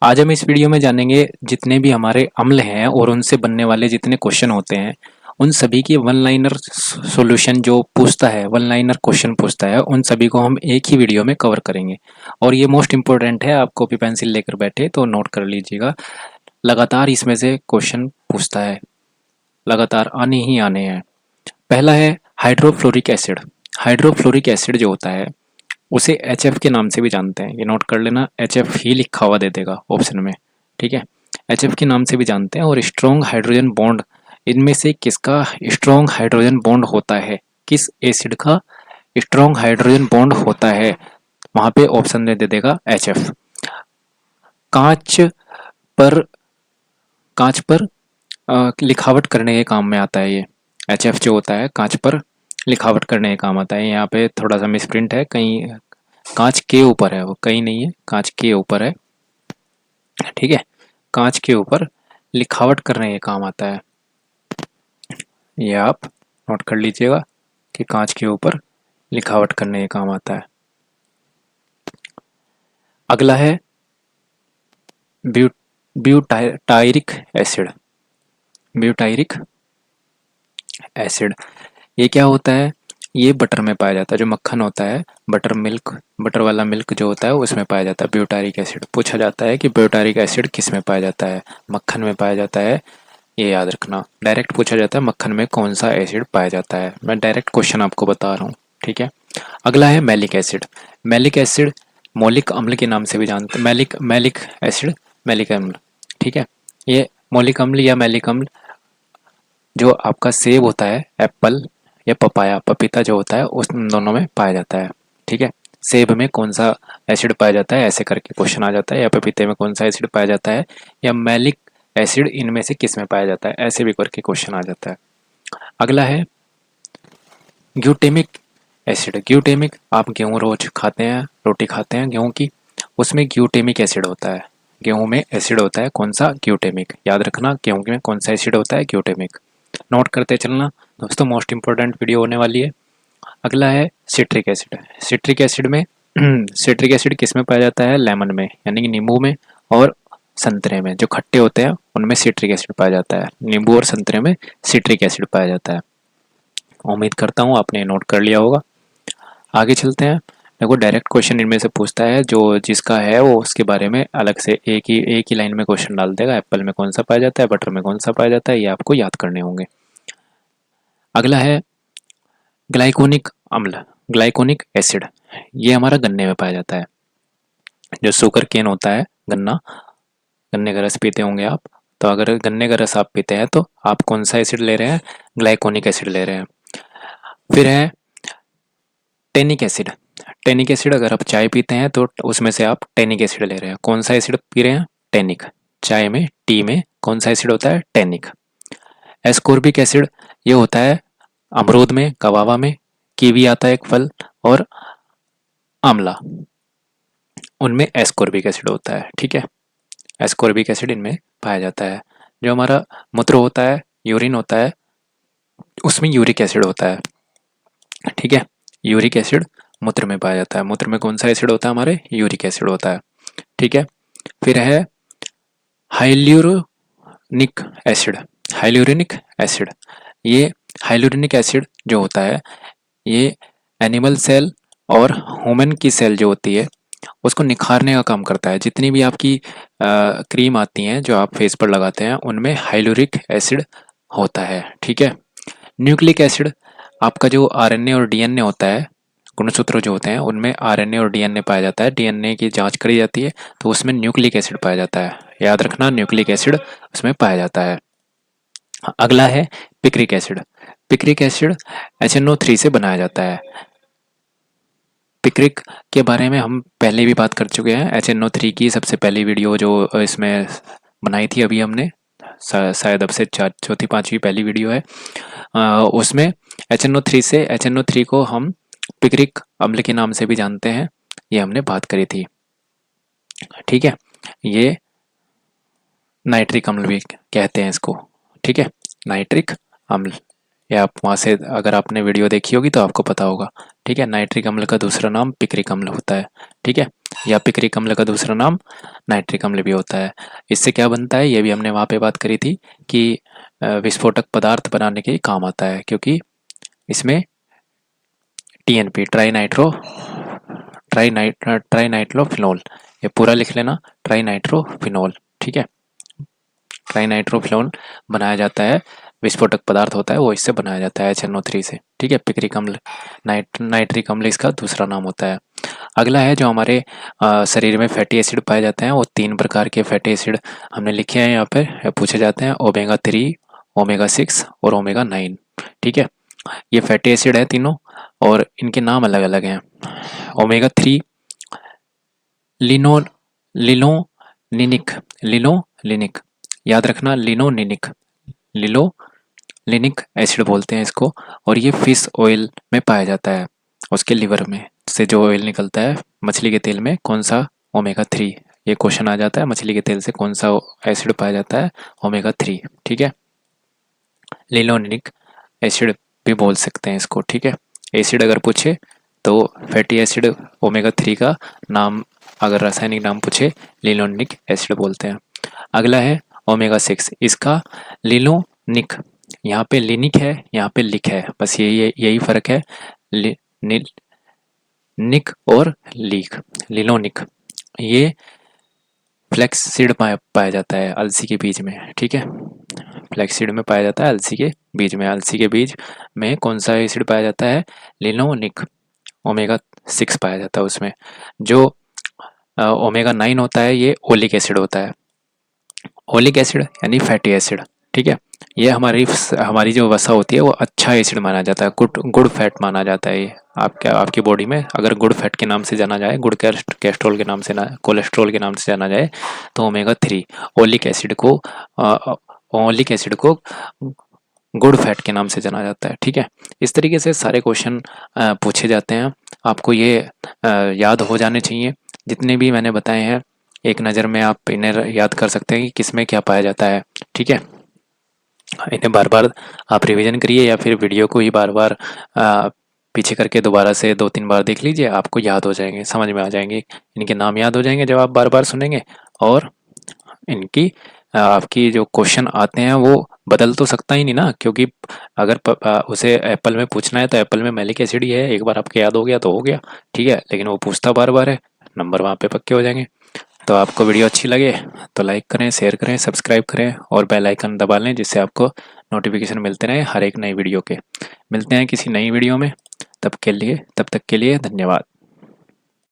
आज हम इस वीडियो में जानेंगे जितने भी हमारे अम्ल हैं और उनसे बनने वाले जितने क्वेश्चन होते हैं उन सभी की वन लाइनर सॉल्यूशन जो पूछता है, वन लाइनर क्वेश्चन पूछता है, उन सभी को हम एक ही वीडियो में कवर करेंगे। और ये मोस्ट इंपॉर्टेंट है, आप कॉपी पेंसिल लेकर बैठे तो नोट कर लीजिएगा। लगातार इसमें से क्वेश्चन पूछता है, लगातार आने ही आने हैं। पहला है हाइड्रोफ्लोरिक एसिड। हाइड्रोफ्लोरिक एसिड जो होता है उसे HF के नाम से भी जानते हैं, ये नोट कर लेना, HF ही लिखा हुआ दे देगा ऑप्शन में। ठीक है, HF के नाम से भी जानते हैं। और स्ट्रॉन्ग हाइड्रोजन बॉन्ड, इनमें से किसका स्ट्रॉन्ग हाइड्रोजन बॉन्ड होता है, किस एसिड का स्ट्रॉन्ग हाइड्रोजन बॉन्ड होता है, वहां पे ऑप्शन में दे देगा HF। कांच पर कांच पर लिखावट करने के काम में आता है ये। HF जो होता है कांच पर लिखावट करने के काम आता है। यहाँ पे थोड़ा सा मिसप्रिंट है, कहीं कांच के ऊपर है, वो कहीं नहीं है, कांच के ऊपर है। ठीक है, कांच के ऊपर लिखावट करने के काम आता है, ये आप नोट कर लीजिएगा कि कांच के ऊपर लिखावट करने के काम आता है। अगला है ब्यूटायरिक एसिड। ब्यूटायरिक एसिड ये क्या होता है, ये बटर में पाया जाता है, जो मक्खन होता है, बटर मिल्क, बटर वाला मिल्क जो होता है उसमें पाया जाता है ब्यूटारिक एसिड। पूछा जाता है कि ब्यूटारिक एसिड किस में पाया जाता है, मक्खन में पाया जाता है, ये याद रखना। डायरेक्ट पूछा जाता है मक्खन में कौन सा एसिड पाया जाता है, मैं डायरेक्ट क्वेश्चन आपको बता रहा हूँ। ठीक है, अगला है मैलिक एसिड। मैलिक एसिड मौलिक अम्ल के नाम से भी जानते हैं, मैलिक मैलिक एसिड, मैलिक अम्ल। ठीक है, ये मौलिक अम्ल या मैलिक अम्ल जो आपका सेब होता है, एप्पल या पपाया, पपीता जो होता है, उस दोनों में पाया जाता है। ठीक है, सेब में कौन सा एसिड पाया जाता है ऐसे करके क्वेश्चन आ जाता है, या पपीते में कौन सा एसिड पाया जाता है, या मैलिक एसिड इनमें से किस में पाया जाता है, ऐसे भी करके क्वेश्चन आ जाता है। अगला है ग्यूटेमिक एसिड। ग्यूटेमिक, आप गेहूँ रोज खाते हैं, रोटी खाते हैं गेहूँ की, उसमें ग्यूटेमिक एसिड होता है। गेहूँ में एसिड होता है कौन सा, ग्यूटेमिक। याद रखना गेहूँ में कौन सा एसिड होता है, ग्यूटेमिक। नोट करते चलना दोस्तों, मोस्ट इंपॉर्टेंट वीडियो होने वाली है। अगला है सिट्रिक एसिड। सिट्रिक एसिड में सिट्रिक एसिड किस में पाया जाता है, लेमन में, यानी कि नींबू में और संतरे में, जो खट्टे होते हैं उनमें सिट्रिक एसिड पाया जाता है। नींबू और संतरे में सिट्रिक एसिड पाया जाता है। उम्मीद करता हूँ आपने नोट कर लिया होगा। आगे चलते हैं। देखो डायरेक्ट क्वेश्चन इनमें से पूछता है, जो जिसका है वो उसके बारे में अलग से एक ही लाइन में क्वेश्चन डाल देगा। एप्पल में कौन सा पाया जाता है, बटर में कौन सा पाया जाता है, ये आपको याद करने होंगे। अगला है ग्लाइकोनिक अम्ल, ग्लाइकोनिक एसिड। ये हमारा गन्ने में पाया जाता है। जो शुगर केन होता है, गन्ना, गन्ने का रस पीते होंगे आप, तो अगर गन्ने का रस आप पीते हैं तो आप कौन सा एसिड ले रहे हैं, ग्लाइकोनिक एसिड ले रहे हैं। फिर है टेनिक एसिड। टेनिक एसिड, अगर आप चाय पीते हैं तो उसमें से आप टेनिक एसिड ले रहे हैं। कौन सा एसिड पी रहे हैं, टेनिक। चाय में, टी में कौन सा एसिड होता है, टेनिक। एस्कोर्बिक एसिड, ये होता है अमरूद में, गवावा में, कीवी आता है एक फल, और आंवला, उनमें एस्कोर्बिक एसिड होता है। ठीक है, एस्कोर्बिक एसिड इनमें पाया जाता है। जो हमारा मूत्र होता है, यूरिन होता है, उसमें यूरिक एसिड होता है। ठीक है, यूरिक एसिड मूत्र में पाया जाता है। मूत्र में कौन सा एसिड होता है, हमारे यूरिक एसिड होता है। ठीक है, फिर है हाइल्यूरोनिक एसिड। हाइल्यूरोनिक एसिड, ये हाइल्यूरोनिक एसिड जो होता है, ये एनिमल सेल और ह्यूमन की सेल जो होती है उसको निखारने का काम करता है। जितनी भी आपकी क्रीम आती हैं जो आप फेस पर लगाते हैं उनमें हाइल्यूरिक एसिड होता है। ठीक है, न्यूक्लिक एसिड, आपका जो आरएनए और डीएनए होता है, गुणसूत्र जो होते हैं उनमें आरएनए और डीएनए पाया जाता है। डीएनए की जांच करी जाती है तो उसमें न्यूक्लिक एसिड पाया जाता है। याद रखना न्यूक्लिक एसिड उसमें पाया जाता है। अगला है picric acid. Picric acid HNO3 से बनाया जाता है। पिक्रिक के बारे में हम पहले भी बात कर चुके हैं। HNO3 की सबसे पहली वीडियो जो इसमें बनाई थी अभी हमने, शायद अब से चौथी पांचवी पहली वीडियो है, उसमें HNO3 से, HNO3 को हम पिक्रिक अम्ल के नाम से भी जानते हैं, ये हमने बात करी थी। ठीक है, ये नाइट्रिक अम्ल भी कहते हैं इसको। ठीक है, नाइट्रिक अम्ल, या आप वहाँ से अगर आपने वीडियो देखी होगी तो आपको पता होगा। ठीक है, नाइट्रिक अम्ल का दूसरा नाम पिक्रिक अम्ल होता है। ठीक है, या पिक्रिक अम्ल का दूसरा नाम नाइट्रिक अम्ल भी होता है। इससे क्या बनता है, ये भी हमने वहाँ पे बात करी थी कि विस्फोटक पदार्थ बनाने के काम आता है, क्योंकि इसमें टीएनपी ट्राई नाइट्रोफिनोल, ये पूरा लिख लेना, ट्राई नाइट्रोफिनोल, ठीक है। ट्राई नाइट्रोफिनोल बनाया जाता है, विस्फोटक पदार्थ होता है वो इससे बनाया जाता है HNO3 से, ठीक है। पिक्रिक अम्ल नाइट्रिक अम्ल इसका दूसरा नाम होता है। अगला है जो हमारे शरीर में फैटी एसिड पाए जाते हैं, वो 3 प्रकार के फैटी एसिड हमने लिखे हैं यहाँ पे, पूछे जाते हैं, ओमेगा 3, ओमेगा 6 और ओमेगा 9, ठीक है। ये फैटी एसिड है तीनों, और इनके नाम अलग अलग हैं। ओमेगा 3 लिनो लिनोनिनिक लिनोलिनिक, याद रखना, लिनोलिनिक एसिड बोलते हैं इसको, और ये फिश ऑयल में पाया जाता है। उसके लिवर में से जो ऑयल निकलता है मछली के तेल में, कौन सा, ओमेगा 3, ये क्वेश्चन आ जाता है, मछली के तेल से कौन सा एसिड पाया जाता है, ओमेगा 3, ठीक है। लिनोनिक एसिड भी बोल सकते हैं इसको, ठीक है। एसिड अगर पूछे तो फैटी एसिड ओमेगा 3 का नाम, अगर रासायनिक नाम पूछे, लिनोनिक एसिड बोलते हैं। अगला है ओमेगा 6, इसका लिनोनिक, यहाँ पे लिनिक है, यहाँ पे लिक है, बस यही फ़र्क है, निक और लीक। लिनोनिक ये फ्लैक्ससीड पाया जाता है अलसी के बीज में, ठीक है। फ्लैक्ससीड में पाया जाता है अलसी के बीज में। अलसी के बीज में कौन सा एसिड पाया जाता है, लिनोनिक, ओमेगा 6 पाया जाता है उसमें। जो ओमेगा 9 होता है, ये ओलिक एसिड होता है। ओलिक एसिड यानी फैटी एसिड, ठीक है। ये हमारी जो वसा होती है वो अच्छा एसिड माना जाता है, गुड फैट माना जाता है। ये आपकी बॉडी में अगर गुड फैट के नाम से जाना जाए, गुड कैस्ट्रोल के नाम से ना, कोलेस्ट्रॉल के नाम से जाना जाए, तो ओमेगा 3 ओलिक एसिड को ओलिक एसिड को गुड फैट के नाम से जाना जाता है, ठीक है। इस तरीके से सारे क्वेश्चन पूछे जाते हैं, आपको ये याद हो जाने चाहिए। जितने भी मैंने बताए हैं, एक नज़र में आप इन्हें याद कर सकते हैं कि किसमें क्या पाया जाता है, ठीक है। इन्हें बार बार आप रिवीजन करिए, या फिर वीडियो को ही बार बार पीछे करके दोबारा से 2-3 बार देख लीजिए, आपको याद हो जाएंगे, समझ में आ जाएंगे, इनके नाम याद हो जाएंगे जब आप बार बार सुनेंगे। और इनकी आपकी जो क्वेश्चन आते हैं वो बदल तो सकता ही नहीं ना, क्योंकि अगर उसे एप्पल में पूछना है तो एप्पल में मैलिक एसिड ही है, एक बार आपको याद हो गया तो हो गया, ठीक है। लेकिन वो पूछता बार बार है, नंबर वहाँ पे पक्के हो जाएंगे। तो आपको वीडियो अच्छी लगे तो लाइक करें, शेयर करें, सब्सक्राइब करें और बेल आइकन दबा लें, जिससे आपको नोटिफिकेशन मिलते रहे हर एक नई वीडियो के। मिलते हैं किसी नई वीडियो में, तब तक के लिए धन्यवाद।